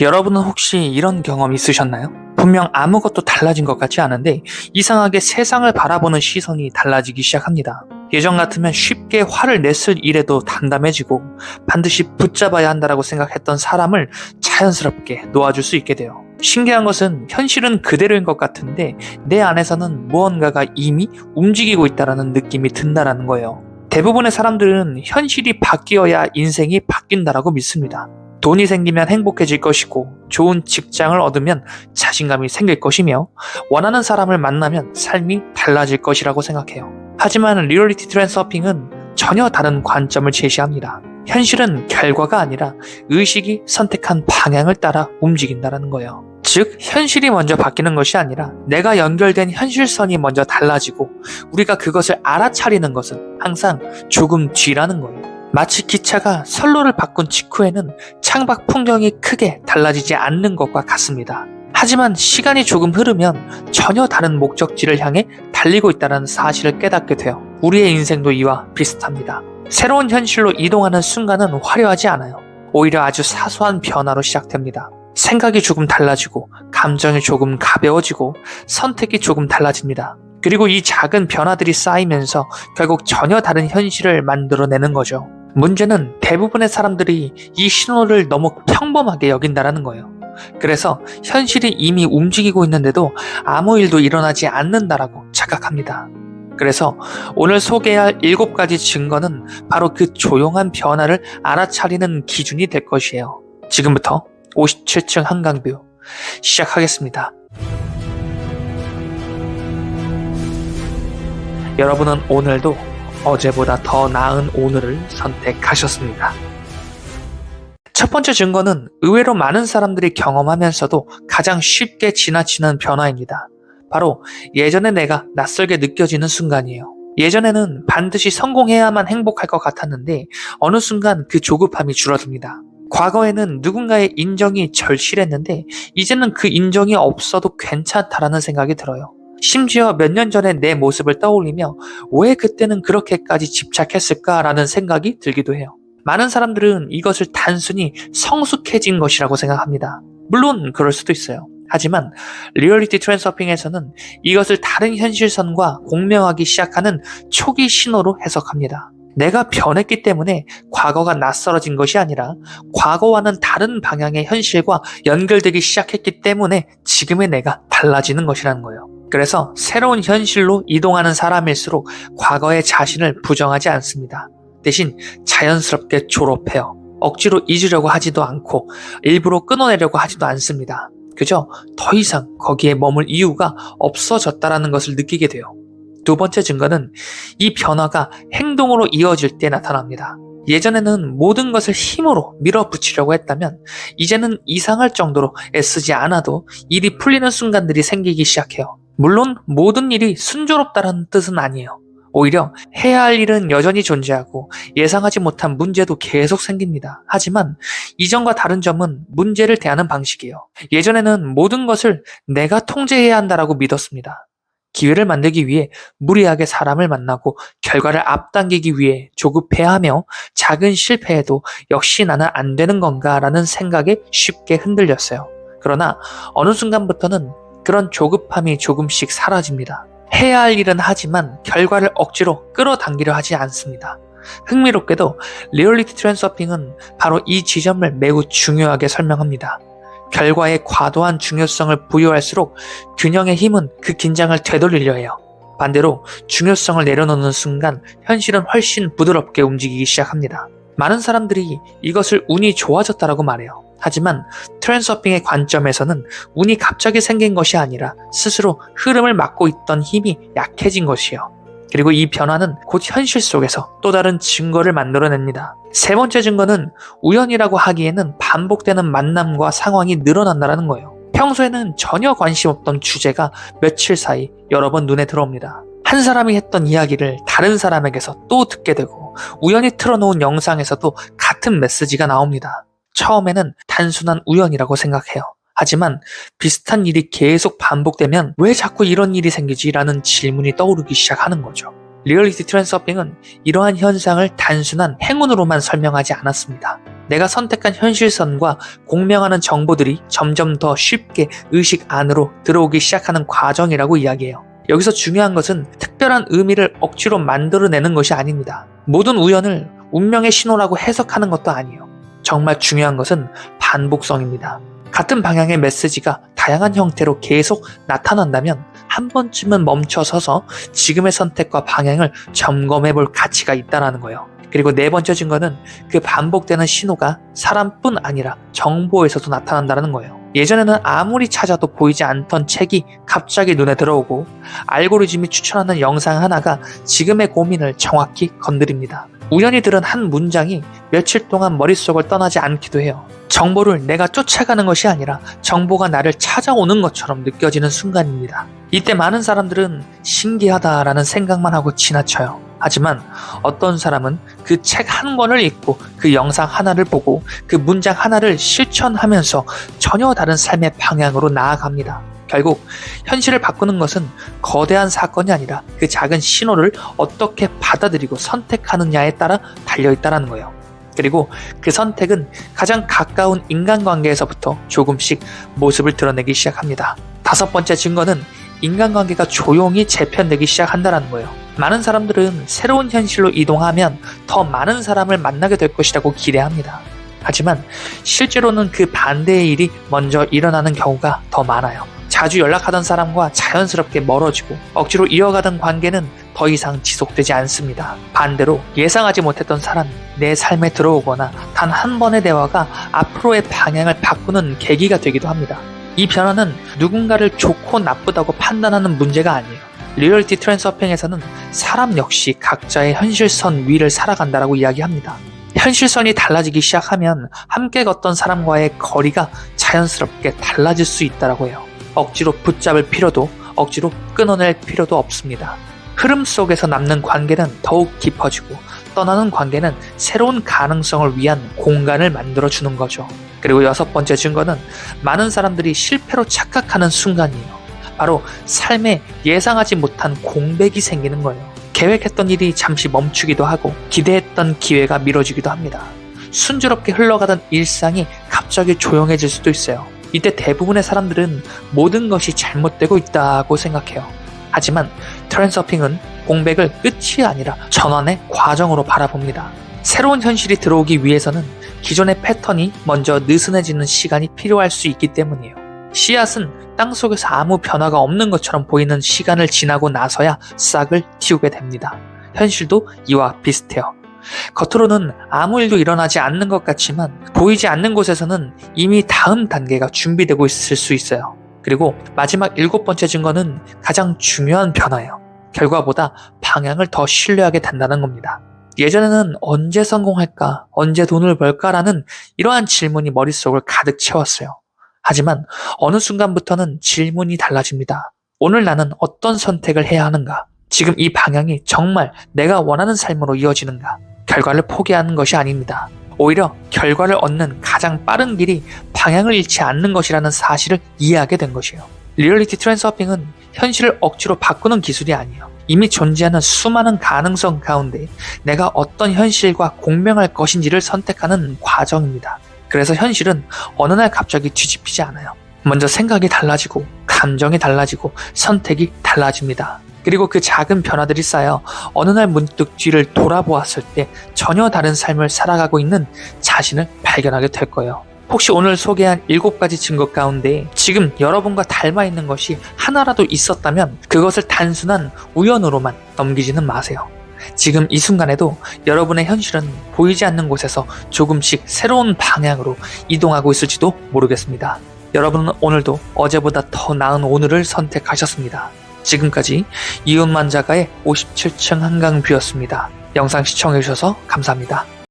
여러분은 혹시 이런 경험 있으셨나요? 분명 아무것도 달라진 것 같지 않은데 이상하게 세상을 바라보는 시선이 달라지기 시작합니다. 예전 같으면 쉽게 화를 냈을 일에도 담담해지고 반드시 붙잡아야 한다고 생각했던 사람을 자연스럽게 놓아줄 수 있게 돼요. 신기한 것은 현실은 그대로인 것 같은데 내 안에서는 무언가가 이미 움직이고 있다는 느낌이 든다는 거예요. 대부분의 사람들은 현실이 바뀌어야 인생이 바뀐다고 믿습니다. 돈이 생기면 행복해질 것이고 좋은 직장을 얻으면 자신감이 생길 것이며 원하는 사람을 만나면 삶이 달라질 것이라고 생각해요. 하지만 리얼리티 트랜스서핑은 전혀 다른 관점을 제시합니다. 현실은 결과가 아니라 의식이 선택한 방향을 따라 움직인다는 거예요. 즉, 현실이 먼저 바뀌는 것이 아니라 내가 연결된 현실선이 먼저 달라지고 우리가 그것을 알아차리는 것은 항상 조금 뒤라는 거예요. 마치 기차가 선로를 바꾼 직후에는 창밖 풍경이 크게 달라지지 않는 것과 같습니다. 하지만 시간이 조금 흐르면 전혀 다른 목적지를 향해 달리고 있다는 사실을 깨닫게 돼요. 우리의 인생도 이와 비슷합니다. 새로운 현실로 이동하는 순간은 화려하지 않아요. 오히려 아주 사소한 변화로 시작됩니다. 생각이 조금 달라지고 감정이 조금 가벼워지고 선택이 조금 달라집니다. 그리고 이 작은 변화들이 쌓이면서 결국 전혀 다른 현실을 만들어내는 거죠. 문제는 대부분의 사람들이 이 신호를 너무 평범하게 여긴다는 거예요. 그래서 현실이 이미 움직이고 있는데도 아무 일도 일어나지 않는다라고 착각합니다. 그래서 오늘 소개할 7가지 증거는 바로 그 조용한 변화를 알아차리는 기준이 될 것이에요. 지금부터 57층 한강뷰 시작하겠습니다. 여러분은 오늘도 어제보다 더 나은 오늘을 선택하셨습니다. 첫 번째 증거는 의외로 많은 사람들이 경험하면서도 가장 쉽게 지나치는 변화입니다. 바로 예전의 내가 낯설게 느껴지는 순간이에요. 예전에는 반드시 성공해야만 행복할 것 같았는데 어느 순간 그 조급함이 줄어듭니다. 과거에는 누군가의 인정이 절실했는데 이제는 그 인정이 없어도 괜찮다라는 생각이 들어요. 심지어 몇 년 전에 내 모습을 떠올리며 왜 그때는 그렇게까지 집착했을까라는 생각이 들기도 해요. 많은 사람들은 이것을 단순히 성숙해진 것이라고 생각합니다. 물론 그럴 수도 있어요. 하지만 리얼리티 트랜스서핑에서는 이것을 다른 현실선과 공명하기 시작하는 초기 신호로 해석합니다. 내가 변했기 때문에 과거가 낯설어진 것이 아니라 과거와는 다른 방향의 현실과 연결되기 시작했기 때문에 지금의 내가 달라지는 것이라는 거예요. 그래서 새로운 현실로 이동하는 사람일수록 과거의 자신을 부정하지 않습니다. 대신 자연스럽게 졸업해요. 억지로 잊으려고 하지도 않고 일부러 끊어내려고 하지도 않습니다. 그저 더 이상 거기에 머물 이유가 없어졌다라는 것을 느끼게 돼요. 두 번째 증거는 이 변화가 행동으로 이어질 때 나타납니다. 예전에는 모든 것을 힘으로 밀어붙이려고 했다면 이제는 이상할 정도로 애쓰지 않아도 일이 풀리는 순간들이 생기기 시작해요. 물론 모든 일이 순조롭다는 뜻은 아니에요. 오히려 해야 할 일은 여전히 존재하고 예상하지 못한 문제도 계속 생깁니다. 하지만 이전과 다른 점은 문제를 대하는 방식이에요. 예전에는 모든 것을 내가 통제해야 한다고 믿었습니다. 기회를 만들기 위해 무리하게 사람을 만나고 결과를 앞당기기 위해 조급해하며 작은 실패에도 역시 나는 안 되는 건가라는 생각에 쉽게 흔들렸어요. 그러나 어느 순간부터는 그런 조급함이 조금씩 사라집니다. 해야 할 일은 하지만 결과를 억지로 끌어당기려 하지 않습니다. 흥미롭게도 리얼리티 트랜스서핑은 바로 이 지점을 매우 중요하게 설명합니다. 결과에 과도한 중요성을 부여할수록 균형의 힘은 그 긴장을 되돌리려 해요. 반대로 중요성을 내려놓는 순간 현실은 훨씬 부드럽게 움직이기 시작합니다. 많은 사람들이 이것을 운이 좋아졌다고 말해요. 하지만 트랜스서핑의 관점에서는 운이 갑자기 생긴 것이 아니라 스스로 흐름을 막고 있던 힘이 약해진 것이요. 그리고 이 변화는 곧 현실 속에서 또 다른 증거를 만들어냅니다. 세 번째 증거는 우연이라고 하기에는 반복되는 만남과 상황이 늘어난다는 거예요. 평소에는 전혀 관심 없던 주제가 며칠 사이 여러 번 눈에 들어옵니다. 한 사람이 했던 이야기를 다른 사람에게서 또 듣게 되고 우연히 틀어놓은 영상에서도 같은 메시지가 나옵니다. 처음에는 단순한 우연이라고 생각해요. 하지만 비슷한 일이 계속 반복되면 왜 자꾸 이런 일이 생기지라는 질문이 떠오르기 시작하는 거죠. 리얼리티 트랜스서핑은 이러한 현상을 단순한 행운으로만 설명하지 않았습니다. 내가 선택한 현실선과 공명하는 정보들이 점점 더 쉽게 의식 안으로 들어오기 시작하는 과정이라고 이야기해요. 여기서 중요한 것은 특별한 의미를 억지로 만들어내는 것이 아닙니다. 모든 우연을 운명의 신호라고 해석하는 것도 아니에요. 정말 중요한 것은 반복성입니다. 같은 방향의 메시지가 다양한 형태로 계속 나타난다면 한 번쯤은 멈춰서서 지금의 선택과 방향을 점검해 볼 가치가 있다는 거예요. 그리고 네 번째 증거는 그 반복되는 신호가 사람뿐 아니라 정보에서도 나타난다는 거예요. 예전에는 아무리 찾아도 보이지 않던 책이 갑자기 눈에 들어오고 알고리즘이 추천하는 영상 하나가 지금의 고민을 정확히 건드립니다. 우연히 들은 한 문장이 며칠 동안 머릿속을 떠나지 않기도 해요. 정보를 내가 쫓아가는 것이 아니라 정보가 나를 찾아오는 것처럼 느껴지는 순간입니다. 이때 많은 사람들은 신기하다라는 생각만 하고 지나쳐요. 하지만 어떤 사람은 그 책 한 권을 읽고 그 영상 하나를 보고 그 문장 하나를 실천하면서 전혀 다른 삶의 방향으로 나아갑니다. 결국 현실을 바꾸는 것은 거대한 사건이 아니라 그 작은 신호를 어떻게 받아들이고 선택하느냐에 따라 달려있다는 거예요. 그리고 그 선택은 가장 가까운 인간관계에서부터 조금씩 모습을 드러내기 시작합니다. 다섯 번째 증거는 인간관계가 조용히 재편되기 시작한다는 거예요. 많은 사람들은 새로운 현실로 이동하면 더 많은 사람을 만나게 될 것이라고 기대합니다. 하지만 실제로는 그 반대의 일이 먼저 일어나는 경우가 더 많아요. 자주 연락하던 사람과 자연스럽게 멀어지고 억지로 이어가던 관계는 더 이상 지속되지 않습니다. 반대로 예상하지 못했던 사람이 내 삶에 들어오거나 단 한 번의 대화가 앞으로의 방향을 바꾸는 계기가 되기도 합니다. 이 변화는 누군가를 좋고 나쁘다고 판단하는 문제가 아니에요. 리얼리티 트랜스서핑에서는 사람 역시 각자의 현실선 위를 살아간다라고 이야기합니다. 현실선이 달라지기 시작하면 함께 걷던 사람과의 거리가 자연스럽게 달라질 수 있다라고 해요. 억지로 붙잡을 필요도 억지로 끊어낼 필요도 없습니다. 흐름 속에서 남는 관계는 더욱 깊어지고 떠나는 관계는 새로운 가능성을 위한 공간을 만들어주는 거죠. 그리고 여섯 번째 증거는 많은 사람들이 실패로 착각하는 순간이에요. 바로 삶에 예상하지 못한 공백이 생기는 거예요. 계획했던 일이 잠시 멈추기도 하고 기대했던 기회가 미뤄지기도 합니다. 순조롭게 흘러가던 일상이 갑자기 조용해질 수도 있어요. 이때 대부분의 사람들은 모든 것이 잘못되고 있다고 생각해요. 하지만 트랜스서핑은 공백을 끝이 아니라 전환의 과정으로 바라봅니다. 새로운 현실이 들어오기 위해서는 기존의 패턴이 먼저 느슨해지는 시간이 필요할 수 있기 때문이에요. 씨앗은 땅속에서 아무 변화가 없는 것처럼 보이는 시간을 지나고 나서야 싹을 틔우게 됩니다. 현실도 이와 비슷해요. 겉으로는 아무 일도 일어나지 않는 것 같지만 보이지 않는 곳에서는 이미 다음 단계가 준비되고 있을 수 있어요. 그리고 마지막 일곱 번째 증거는 가장 중요한 변화예요. 결과보다 방향을 더 신뢰하게 된다는 겁니다. 예전에는 언제 성공할까, 언제 돈을 벌까라는 이러한 질문이 머릿속을 가득 채웠어요. 하지만 어느 순간부터는 질문이 달라집니다. 오늘 나는 어떤 선택을 해야 하는가? 지금 이 방향이 정말 내가 원하는 삶으로 이어지는가? 결과를 포기하는 것이 아닙니다. 오히려 결과를 얻는 가장 빠른 길이 방향을 잃지 않는 것이라는 사실을 이해하게 된 것이에요. 리얼리티 트랜스서핑은 현실을 억지로 바꾸는 기술이 아니에요. 이미 존재하는 수많은 가능성 가운데 내가 어떤 현실과 공명할 것인지를 선택하는 과정입니다. 그래서 현실은 어느 날 갑자기 뒤집히지 않아요. 먼저 생각이 달라지고 감정이 달라지고 선택이 달라집니다. 그리고 그 작은 변화들이 쌓여 어느 날 문득 뒤를 돌아보았을 때 전혀 다른 삶을 살아가고 있는 자신을 발견하게 될 거예요. 혹시 오늘 소개한 7가지 증거 가운데 지금 여러분과 닮아 있는 것이 하나라도 있었다면 그것을 단순한 우연으로만 넘기지는 마세요. 지금 이 순간에도 여러분의 현실은 보이지 않는 곳에서 조금씩 새로운 방향으로 이동하고 있을지도 모르겠습니다. 여러분은 오늘도 어제보다 더 나은 오늘을 선택하셨습니다. 지금까지 이윤만 작가의 57층 한강뷰였습니다. 영상 시청해주셔서 감사합니다.